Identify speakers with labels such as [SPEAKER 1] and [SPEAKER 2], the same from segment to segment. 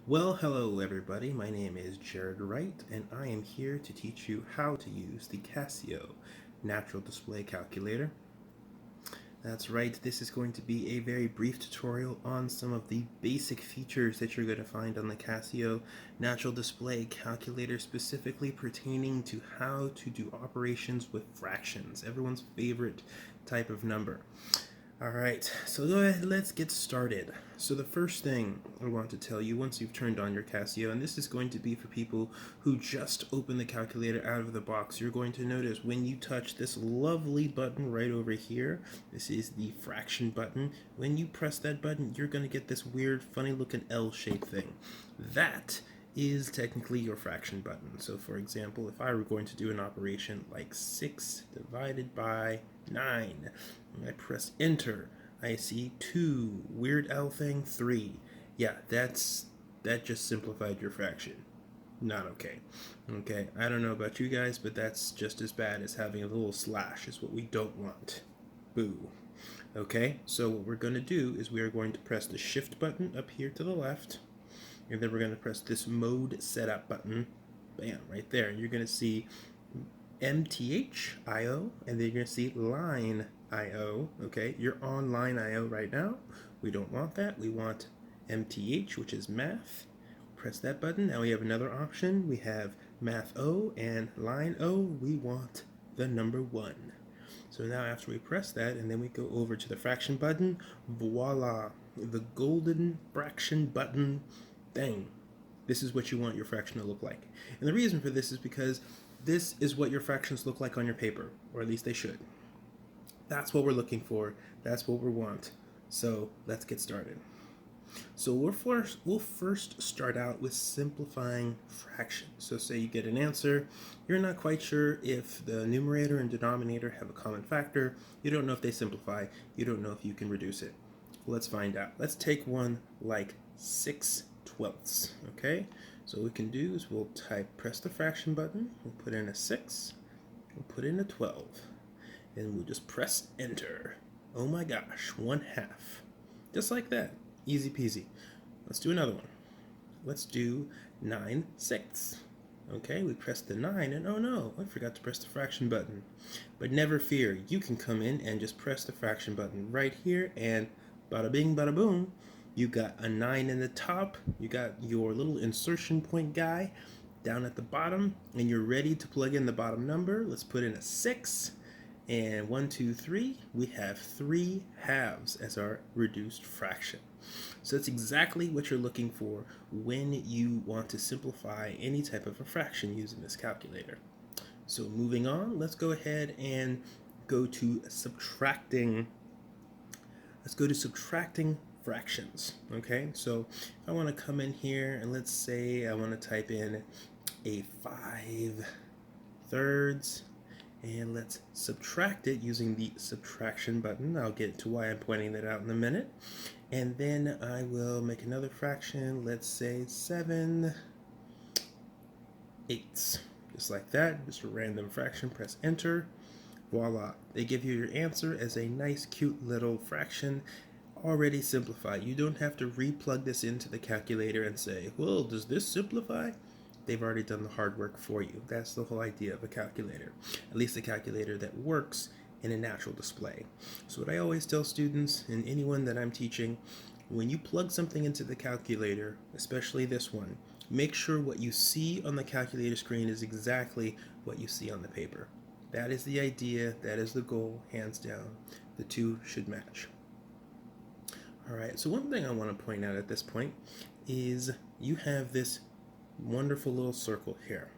[SPEAKER 1] Well, hello everybody. My name is Jared Wright, and I am here to teach you how to use the Casio Natural Display Calculator. That's right, this is going to be a very brief tutorial on some of the basic features that you're going to find on the Casio Natural Display Calculator, specifically pertaining to how to do operations with fractions, everyone's favorite type of number. Alright, so go ahead, let's get started. So the first thing I want to tell you once you've turned on your Casio, and this is going to be for people who just open the calculator out of the box, you're going to notice when you touch this lovely button right over here, this is the fraction button. When you press that button, you're going to get this weird, funny looking L-shaped thing. That is technically your fraction button. So for example, if I were going to do an operation like 6 divided by 9, and I press enter, I see 2, weird L thing, 3. Yeah, that just simplified your fraction. Not okay. Okay, I don't know about you guys, but that's just as bad as having a little slash is what we don't want. Boo. Okay, so what we're going to do is we are going to press the shift button up here to the left, and then we're going to press this mode setup button, bam, right there, and you're going to see MTH IO, and then you're going to see line IO. Okay, you're on line IO right now. We don't want that. We want MTH, which is math. Press that button. Now we have another option. We have math O and line O. We want the number 1. So now after we press that and then we go over to the fraction button, voila, the golden fraction button thing. This is what you want your fraction to look like. And the reason for this is because this is what your fractions look like on your paper, or at least they should. That's what we're looking for. That's what we want. So let's get started. So we'll first start out with simplifying fractions. So say you get an answer, you're not quite sure if the numerator and denominator have a common factor, you don't know if they simplify, you don't know if you can reduce it. Let's find out. Let's take one like 6/12. Okay, so what we can do is we'll press the fraction button, we'll put in a 6, we'll put in a 12, and we'll just press enter. Oh my gosh, 1/2. Just like that. Easy peasy. Let's do another one. Let's do 9/6. Okay, we pressed the 9, and oh no, I forgot to press the fraction button. But never fear, you can come in and just press the fraction button right here, and bada bing, bada boom. You got a 9 in the top, you got your little insertion point guy down at the bottom, and you're ready to plug in the bottom number. Let's put in a 6. And 1, 2, 3, we have 3 halves as our reduced fraction. So that's exactly what you're looking for when you want to simplify any type of a fraction using this calculator. So moving on, let's go ahead and go to subtracting. Let's go to subtracting fractions. Okay, so if I want to come in here and let's say I want to type in a 5/3, and let's subtract it using the subtraction button. I'll get to why I'm pointing that out in a minute. And then I will make another fraction, let's say 7/8. Just like that, just a random fraction, press enter. Voila, they give you your answer as a nice cute little fraction already simplified. You don't have to replug this into the calculator and say, well, does this simplify? They've already done the hard work for you. That's the whole idea of a calculator, at least a calculator that works in a natural display. So what I always tell students and anyone that I'm teaching, when you plug something into the calculator, especially this one, make sure what you see on the calculator screen is exactly what you see on the paper. That is the idea, that is the goal, hands down. The two should match. Alright, so one thing I want to point out at this point is you have this wonderful little circle here.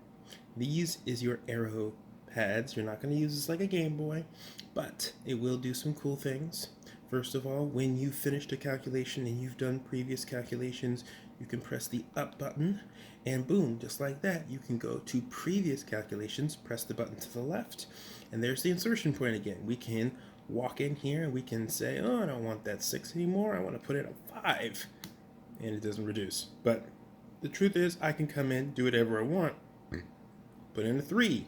[SPEAKER 1] These is your arrow pads. You're not going to use this like a Game Boy, but it will do some cool things. First of all, when you finished a calculation and you've done previous calculations, you can press the up button, and boom, just like that, you can go to previous calculations, press the button to the left, and there's the insertion point again. We can walk in here and we can say, oh, I don't want that 6 anymore, I want to put in a 5, and it doesn't reduce. But the truth is, I can come in, do whatever I want, put in a 3,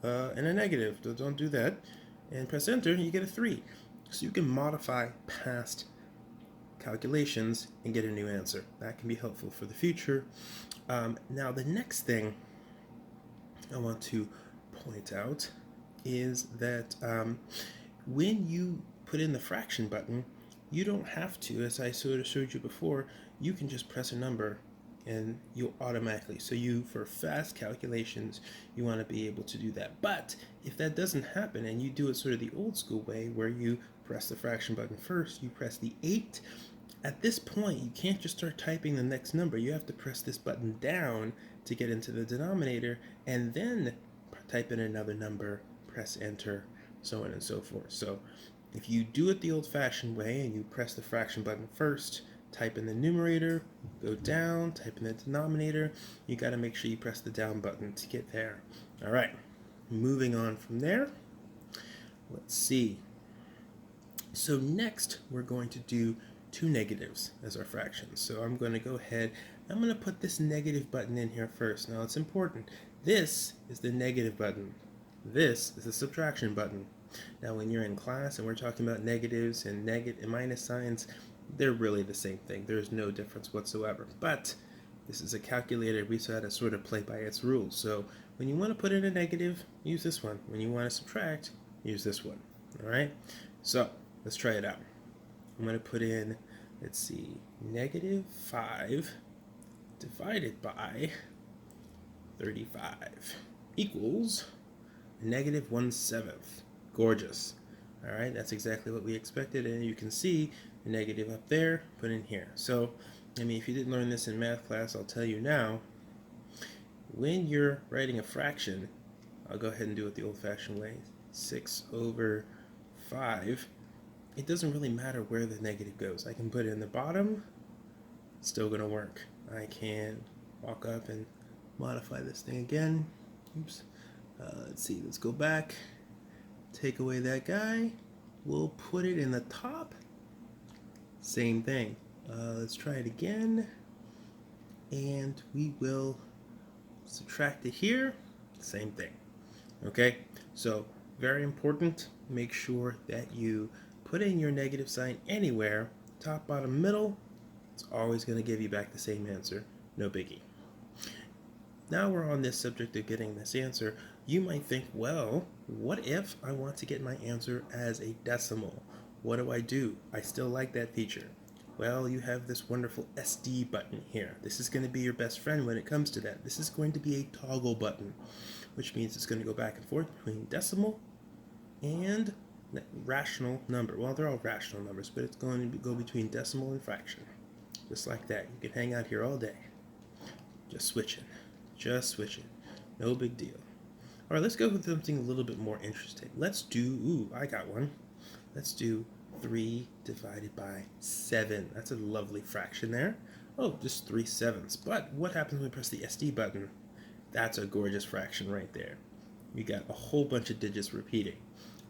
[SPEAKER 1] and a negative, don't do that, and press enter, and you get a 3. So you can modify past calculations and get a new answer. That can be helpful for the future. Now the next thing I want to point out is that when you put in the fraction button, you don't have to, as I sort of showed you before, you can just press a number and you'll automatically, so for fast calculations, you want to be able to do that. But if that doesn't happen and you do it sort of the old school way where you press the fraction button first, you press the 8, at this point you can't just start typing the next number. You have to press this button down to get into the denominator and then type in another number, press enter, so on and so forth. So if you do it the old-fashioned way and you press the fraction button first, type in the numerator, go down, type in the denominator, you got to make sure you press the down button to get there. All right, moving on from there, let's see. So next we're going to do two negatives as our fractions. So I'm going to go ahead, I'm going to put this negative button in here first. Now it's important. This is the negative button. This is the subtraction button. Now when you're in class and we're talking about negatives and minus signs, they're really the same thing. There's no difference whatsoever. But this is a calculator. We still have to sort of play by its rules. So when you want to put in a negative, use this one. When you want to subtract, use this one. All right? So let's try it out. I'm going to put in, let's see, negative 5 divided by 35 equals negative 1/7. Gorgeous. All right, that's exactly what we expected, and you can see the negative up there, put in here. So, I mean, if you didn't learn this in math class, I'll tell you now, when you're writing a fraction, I'll go ahead and do it the old-fashioned way, 6/5, it doesn't really matter where the negative goes. I can put it in the bottom, it's still going to work. I can walk up and modify this thing again. Oops. Let's see, let's go back, take away that guy, we'll put it in the top, same thing. Let's try it again, and we will subtract it here, same thing. Okay, so very important, make sure that you put in your negative sign anywhere, top, bottom, middle, it's always going to give you back the same answer, no biggie. Now we're on this subject of getting this answer, you might think, well, what if I want to get my answer as a decimal? What do? I still like that feature. Well, you have this wonderful SD button here. This is going to be your best friend when it comes to that. This is going to be a toggle button, which means it's going to go back and forth between decimal and rational number. Well, they're all rational numbers, but it's going to go between decimal and fraction. Just like that. You can hang out here all day. Just switching. No big deal. All right, let's go with something a little bit more interesting. Let's do, I got one. Let's do 3 divided by 7. That's a lovely fraction there. Oh, just 3/7. But what happens when we press the SD button? That's a gorgeous fraction right there. You got a whole bunch of digits repeating.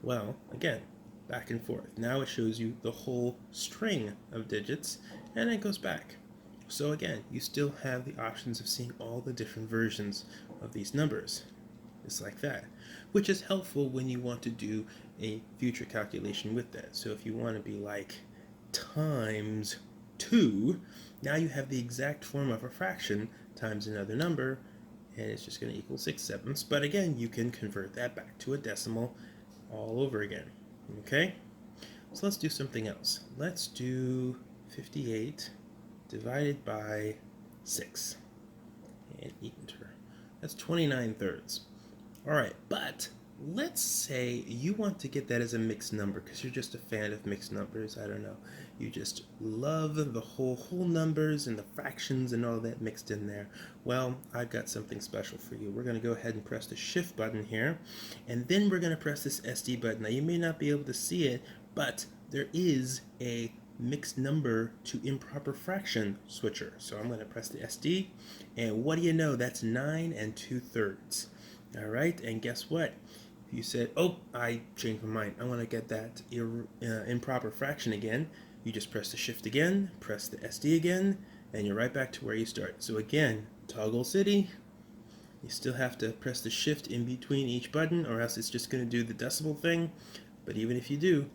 [SPEAKER 1] Well, again, back and forth. Now it shows you the whole string of digits, and it goes back. So again, you still have the options of seeing all the different versions of these numbers. Just like that, which is helpful when you want to do a future calculation with that. So if you want to be like times 2, now you have the exact form of a fraction times another number, and it's just going to equal 6/7. But again, you can convert that back to a decimal all over again. Okay? So let's do something else. Let's do 58 divided by 6. And enter. That's 29/3. Alright, but let's say you want to get that as a mixed number because you're just a fan of mixed numbers. I don't know. You just love the whole numbers and the fractions and all that mixed in there. Well, I've got something special for you. We're going to go ahead and press the shift button here, and then we're going to press this SD button. Now, you may not be able to see it, but there is a mixed number to improper fraction switcher. So I'm going to press the SD, and what do you know? That's 9 2/3. All right, and guess what? If you said, oh, I changed my mind, I want to get that improper fraction again, you just press the shift again, press the SD again, and you're right back to where you start. So again, toggle city, you still have to press the shift in between each button, or else it's just going to do the decimal thing. But even if you do,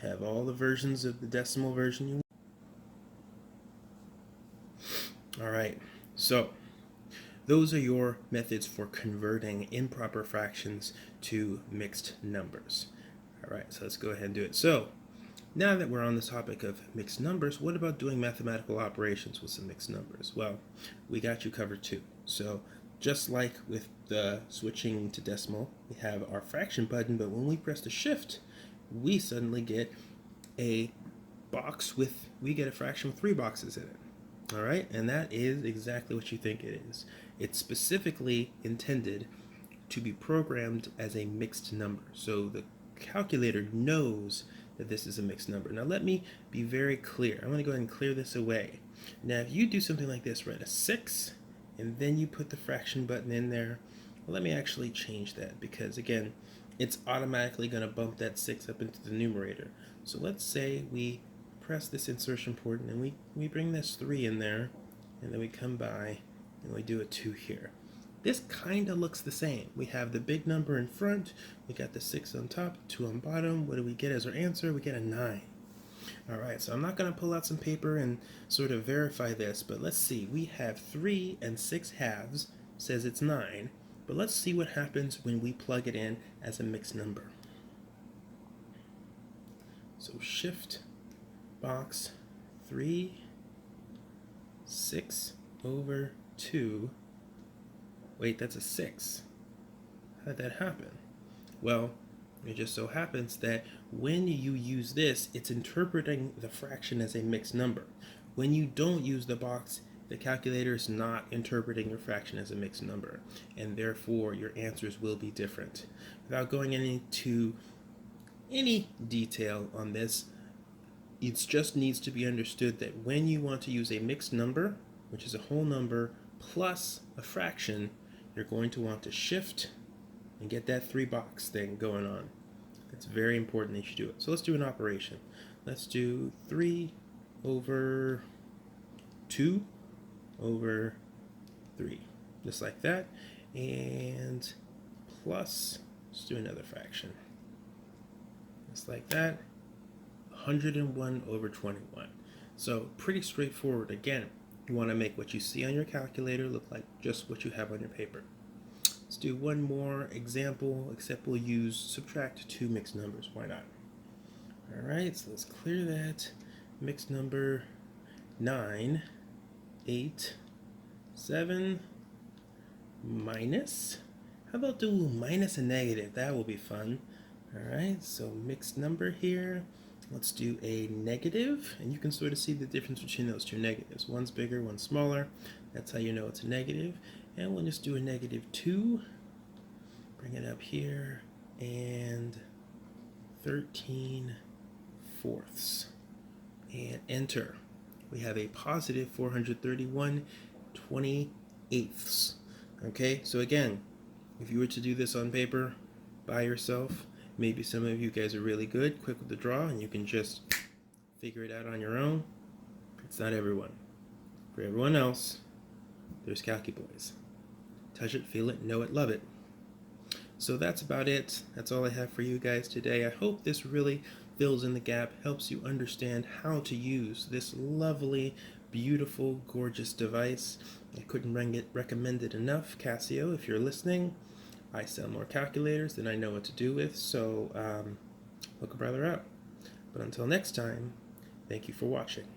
[SPEAKER 1] have all the versions of the decimal version you want. All right, so those are your methods for converting improper fractions to mixed numbers. All right, so let's go ahead and do it. So now that we're on the topic of mixed numbers, what about doing mathematical operations with some mixed numbers? Well, we got you covered too. So just like with the switching to decimal, we have our fraction button, but when we press the shift, we suddenly get a we get a fraction with 3 boxes in it. All right, and that is exactly what you think it is. It's specifically intended to be programmed as a mixed number. So the calculator knows that this is a mixed number. Now let me be very clear. I'm going to go ahead and clear this away. Now if you do something like this, write a 6, and then you put the fraction button in there, well, let me actually change that, because again, it's automatically going to bump that 6 up into the numerator. So let's say we press this insertion port, and then we bring this 3 in there, and then we come by and we do a 2 here. This kind of looks the same. We have the big number in front, we got the 6 on top, 2 on bottom. What do we get as our answer? We get a 9. Alright, so I'm not going to pull out some paper and sort of verify this, but let's see. We have 3 and 6 halves, says it's 9, but let's see what happens when we plug it in as a mixed number. So shift box 3, 6 over 2. Wait, that's a 6. How did that happen? Well, it just so happens that when you use this, it's interpreting the fraction as a mixed number. When you don't use the box, the calculator is not interpreting your fraction as a mixed number, and therefore your answers will be different. Without going into any detail on this, it just needs to be understood that when you want to use a mixed number, which is a whole number plus a fraction, you're going to want to shift and get that 3 box thing going on. It's very important that you do it. So let's do an operation. Let's do 3 over 2 over 3. Just like that. And plus, let's do another fraction. Just like that. 101 over 21. So pretty straightforward. Again, you want to make what you see on your calculator look like just what you have on your paper. Let's do one more example, except we'll use subtract 2 mixed numbers. Why not? Alright, so let's clear that. Mixed number 9, 8, 7, minus. How about do minus a negative? That will be fun. Alright, so mixed number here. Let's do a negative, and you can sort of see the difference between those two negatives. One's bigger, one's smaller. That's how you know it's a negative. And we'll just do a -2. Bring it up here, and 13/4. And enter. We have a positive 431/28. Okay, so again, if you were to do this on paper by yourself, maybe some of you guys are really good, quick with the draw, and you can just figure it out on your own. It's not everyone. For everyone else, there's Calcy Boys. Touch it, feel it, know it, love it. So that's about it. That's all I have for you guys today. I hope this really fills in the gap, helps you understand how to use this lovely, beautiful, gorgeous device. I couldn't recommend it enough. Casio, if you're listening, I sell more calculators than I know what to do with, so look a brother up. But until next time, thank you for watching.